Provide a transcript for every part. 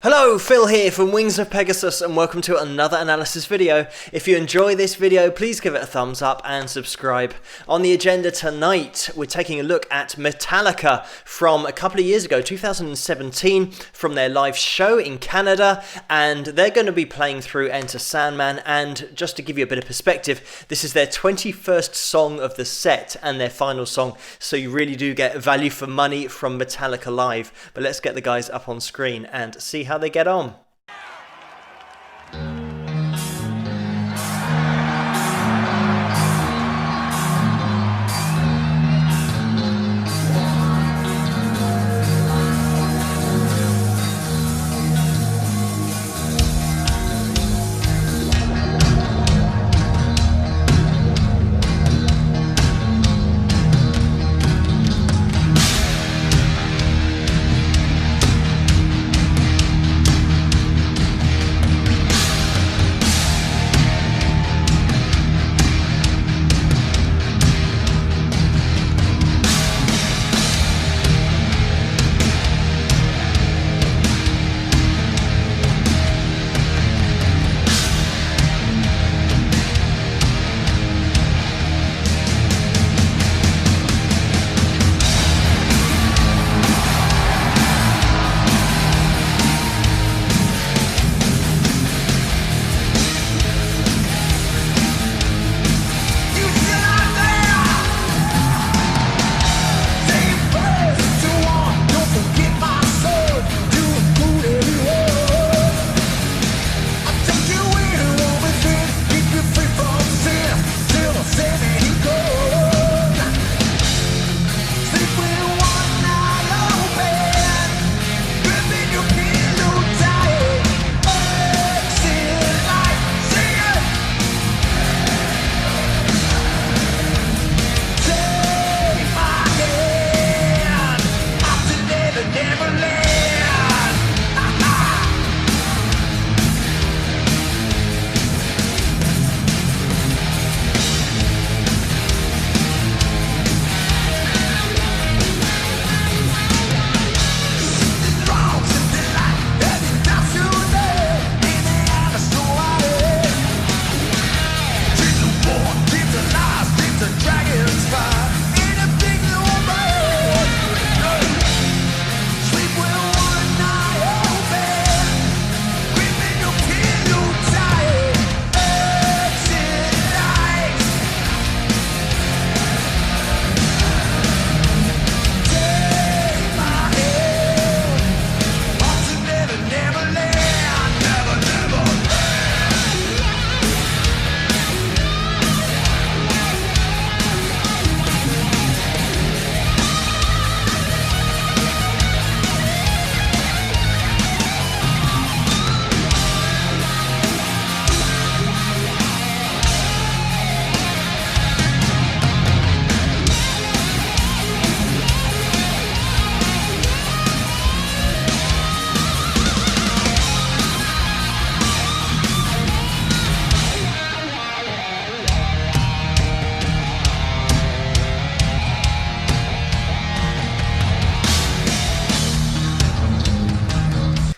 Hello, Phil here from Wings of Pegasus and welcome to another analysis video. If you enjoy this video, please give it a thumbs up and subscribe. On the agenda tonight, we're taking a look at Metallica from a couple of years ago, 2017, from their live show in Canada, and they're going to be playing through Enter Sandman. And just to give you a bit of perspective, this is their 21st song of the set and their final song, so you really do get value for money from Metallica live. But let's get the guys up on screen and see how they get on.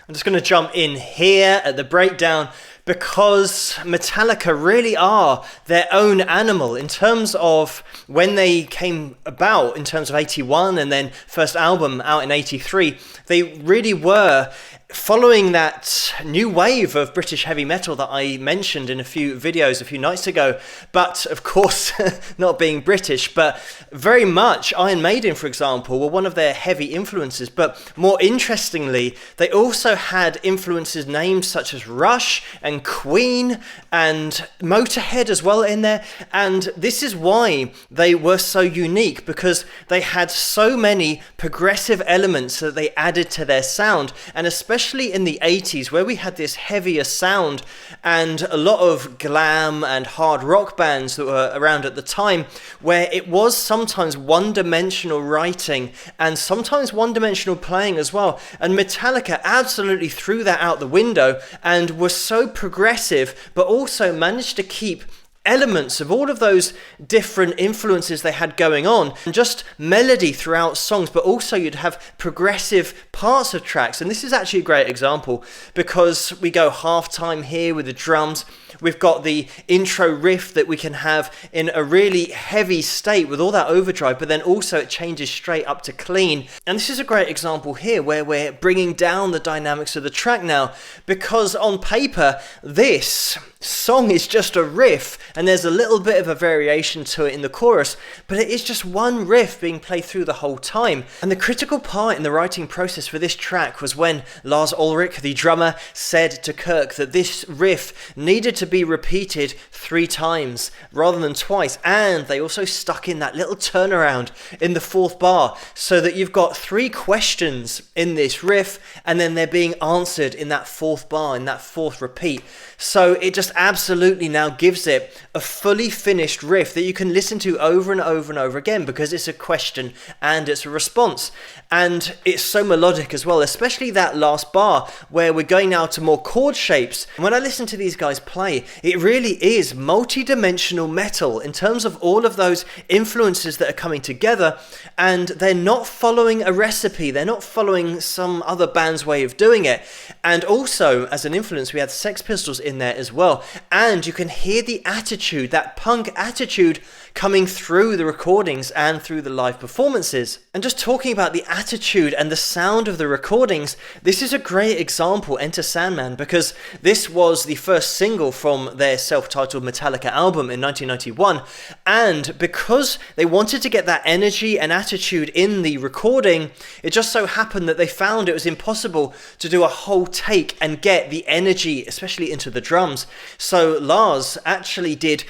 I'm just going to jump in here at the breakdown because Metallica really are their own animal in terms of when they came about, in terms of 81 and then first album out in 83. They really were following that new wave of British heavy metal that I mentioned in a few videos a few nights ago, but of course not being British, but very much Iron Maiden, for example, were one of their heavy influences. But more interestingly, they also had influences names such as Rush and Queen and Motorhead as well in there, and this is why they were so unique, because they had so many progressive elements that they added to their sound, and especially in the 80s, where we had this heavier sound and a lot of glam and hard rock bands that were around at the time, where it was sometimes one-dimensional writing and sometimes one-dimensional playing as well. And Metallica absolutely threw that out the window and was so progressive, but also managed to keep elements of all of those different influences they had going on, and just melody throughout songs, but also you'd have progressive parts of tracks. And this is actually a great example because we go halftime here with the drums. We've got the intro riff that we can have in a really heavy state with all that overdrive, but then also it changes straight up to clean. And this is a great example here where we're bringing down the dynamics of the track now, because on paper, this song is just a riff and there's a little bit of a variation to it in the chorus, but it is just one riff being played through the whole time. And the critical part in the writing process for this track was when Lars Ulrich, the drummer, said to Kirk that this riff needed to be repeated 3 times rather than twice, and they also stuck in that little turnaround in the 4th bar so that you've got 3 questions in this riff and then they're being answered in that 4th bar, in that 4th repeat. So it just absolutely now gives it a fully finished riff that you can listen to over and over and over again, because it's a question and it's a response. And it's so melodic as well, especially that last bar where we're going now to more chord shapes. When I listen to these guys play, it really is multi-dimensional metal in terms of all of those influences that are coming together, and they're not following a recipe, they're not following some other band's way of doing it. And also, as an influence, we had Sex Pistols in there as well, and you can hear the attitude, that punk attitude, coming through the recordings and through the live performances. And just talking about the attitude and the sound of the recordings, this is a great example, Enter Sandman, because this was the first single from their self-titled Metallica album in 1991, and because they wanted to get that energy and attitude in the recording, it just so happened that they found it was impossible to do a whole take and get the energy, especially into the drums. So Lars actually did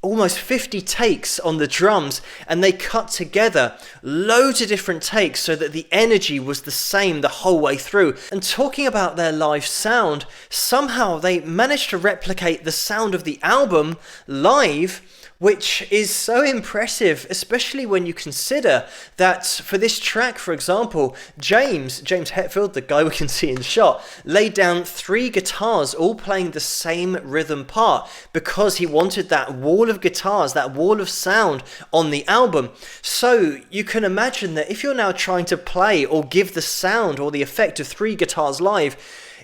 almost 50 takes on the drums, and they cut together loads of different takes so that the energy was the same the whole way through. And talking about their live sound, somehow they managed to replicate the sound of the album live, which is so impressive, especially when you consider that for this track, for example, James Hetfield, the guy we can see in the shot, laid down 3 guitars all playing the same rhythm part because he wanted that wall of guitars, that wall of sound on the album. So you can imagine that if you're now trying to play or give the sound or the effect of 3 guitars live,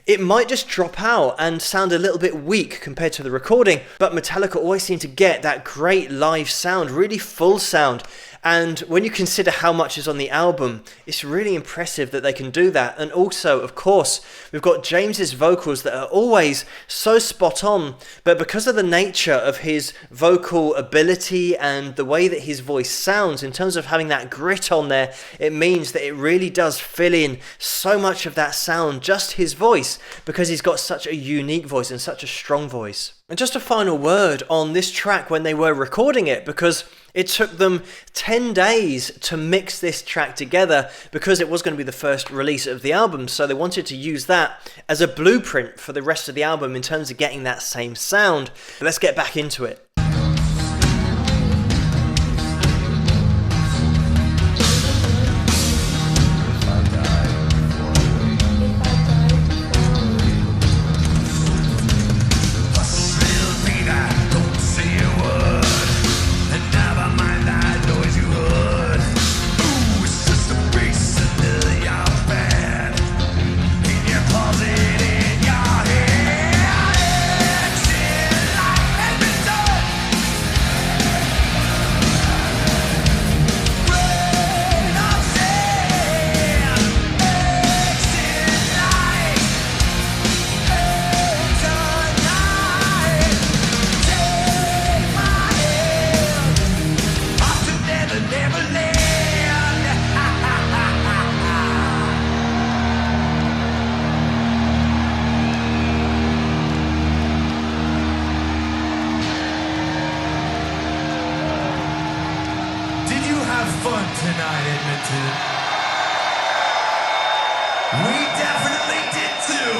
it might just drop out and sound a little bit weak compared to the recording, but Metallica always seem to get that great live sound, really full sound. And when you consider how much is on the album, it's really impressive that they can do that. And also, of course, we've got James's vocals that are always so spot on, but because of the nature of his vocal ability and the way that his voice sounds, in terms of having that grit on there, it means that it really does fill in so much of that sound, just his voice, because he's got such a unique voice and such a strong voice. And just a final word on this track when they were recording it, because it took them 10 days to mix this track together because it was going to be the first release of the album. So they wanted to use that as a blueprint for the rest of the album in terms of getting that same sound. But let's get back into it. Fun tonight, Edmonton. We definitely did too.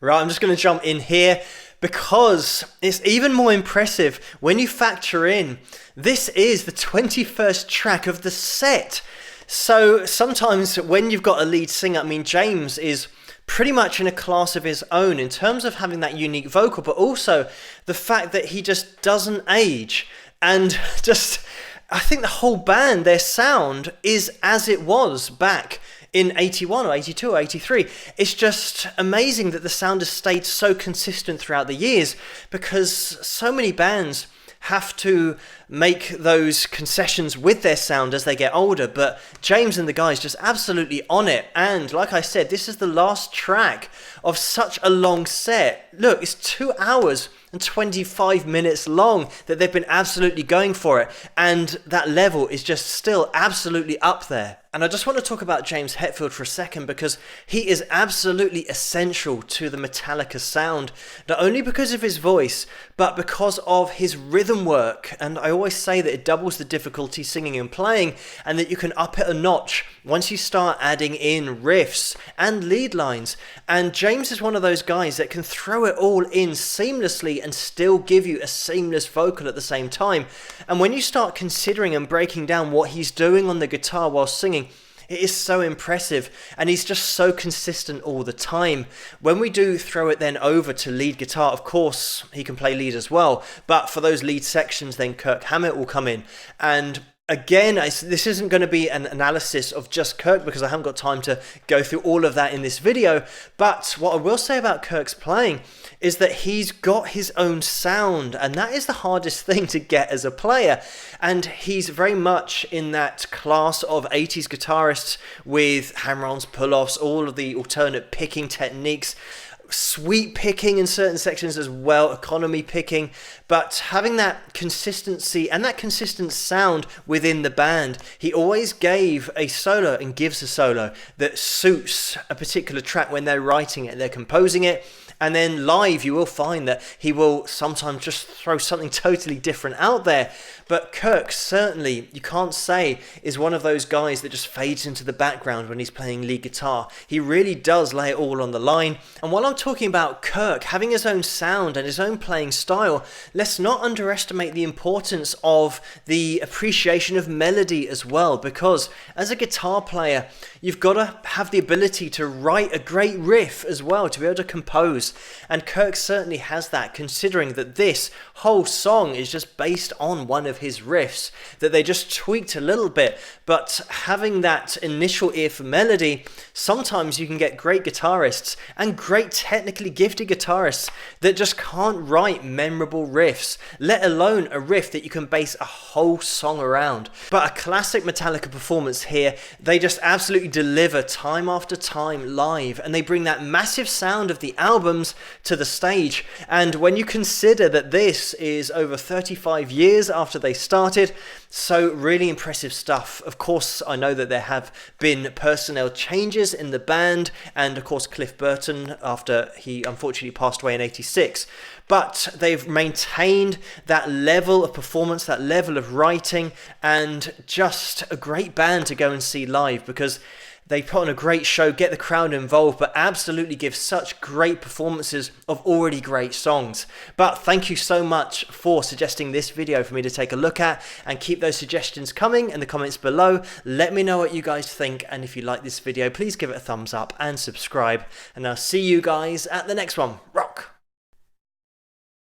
Right, I'm just going to jump in here because it's even more impressive when you factor in this is the 21st track of the set. So sometimes when you've got a lead singer, I mean, James is pretty much in a class of his own in terms of having that unique vocal, but also the fact that he just doesn't age. And just, I think the whole band, their sound is as it was back in 81 or 82 or 83. It's just amazing that the sound has stayed so consistent throughout the years, because so many bands have to make those concessions with their sound as they get older, but James and the guys just absolutely on it. And like I said, this is the last track of such a long set. Look, it's 2 hours and 25 minutes long that they've been absolutely going for it, and that level is just still absolutely up there. And I just want to talk about James Hetfield for a second, because he is absolutely essential to the Metallica sound, not only because of his voice, but because of his rhythm work. And I always say that it doubles the difficulty singing and playing, and that you can up it a notch once you start adding in riffs and lead lines. And James is one of those guys that can throw it all in seamlessly and still give you a seamless vocal at the same time. And when you start considering and breaking down what he's doing on the guitar while singing, it is so impressive, and he's just so consistent all the time. When we do throw it then over to lead guitar, of course, he can play lead as well, but for those lead sections, then Kirk Hammett will come in. And again, this isn't going to be an analysis of just Kirk, because I haven't got time to go through all of that in this video. But what I will say about Kirk's playing is that he's got his own sound, and that is the hardest thing to get as a player. And he's very much in that class of 80s guitarists with hammer-ons, pull-offs, all of the alternate picking techniques, sweep picking in certain sections as well, economy picking, but having that consistency and that consistent sound within the band. He always gave a solo and gives a solo that suits a particular track when they're writing it, they're composing it. And then live, you will find that he will sometimes just throw something totally different out there. But Kirk, certainly, you can't say, is one of those guys that just fades into the background when he's playing lead guitar. He really does lay it all on the line. And while I'm talking about Kirk having his own sound and his own playing style, let's not underestimate the importance of the appreciation of melody as well. Because as a guitar player, you've got to have the ability to write a great riff as well, to be able to compose. And Kirk certainly has that, considering that this whole song is just based on one of his riffs that they just tweaked a little bit. But having that initial ear for melody, sometimes you can get great guitarists and great technically gifted guitarists that just can't write memorable riffs, let alone a riff that you can base a whole song around. But a classic Metallica performance here. They just absolutely deliver time after time live, and they bring that massive sound of the albums to the stage. And when you consider that this is over 35 years after they started, so really impressive stuff. Of course, I know that there have been personnel changes in the band, and of course Cliff Burton, after he unfortunately passed away in 86. But they've maintained that level of performance, that level of writing, and just a great band to go and see live, because they put on a great show, get the crowd involved, but absolutely give such great performances of already great songs. But thank you so much for suggesting this video for me to take a look at, and keep those suggestions coming in the comments below. Let me know what you guys think, and if you like this video, please give it a thumbs up and subscribe, and I'll see you guys at the next one.